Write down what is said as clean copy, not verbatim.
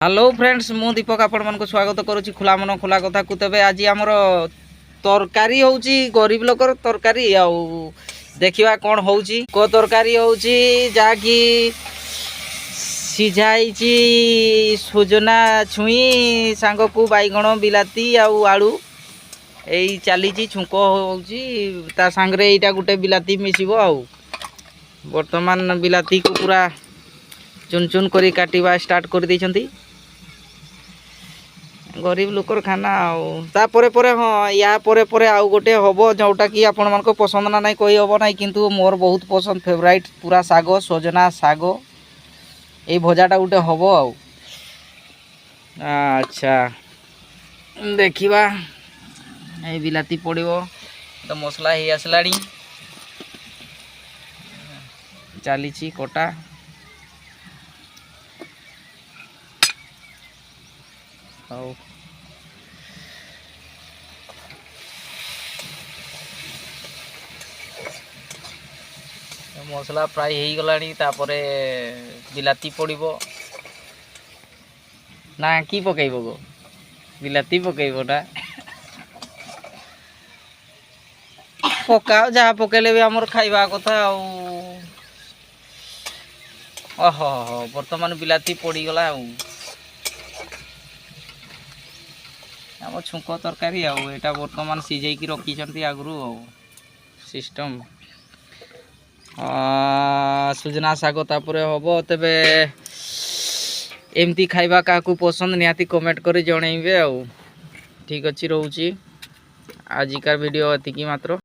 Hello friends मु दीपक आपण मन को स्वागत करुच्ची खुला मन खुला कथा को। तेज आज आमर तरकारी होउची गरीब लोकर तरकारी आउ देखिवा कौन होउची को तरकारी होउची जाकी सिझाईची सुजना छुई सांग को बैगण बिलाती आउ आलू एई चलीची छुंक होउची ता सांगरे एटा गुटे बिलाती मिसिबो आउ वर्तमान बिलाती को पूरा चुन चुन करी काटिबा स्टार्ट कर दैछंती। गरीब लोकर खाना आउे हाँ या परे आउ गोटे हम जोटा कि आपण मन को पसंद ना नहीं कही हम ना किंतु मोर बहुत पसंद फेवराइट पूरा साग सजना साग ये भजाटा गोटे हम अच्छा देखिबा ये बिलाती पड़ो तो मसला ही आसला चली कटा मसला प्राय हो गलानी तापरे बिलाती पड़ो ना कि पकईब गो बिलाती पकईब ना पकाओ जहाँ पकेले भी आमर खाइबा कथा ओहो बर्तमान बिलाती पड़गला आम छुंक तरकारी एटा बर्तमान सिझे की रखी आगु सिस्टम सुजना साग तापर हम तेबे एमती खाइबा क्या पसंद निहाती कमेंट कर जनइबे ठीक अच्छी रोची आजिकार वीडियो एतिकी मात्र।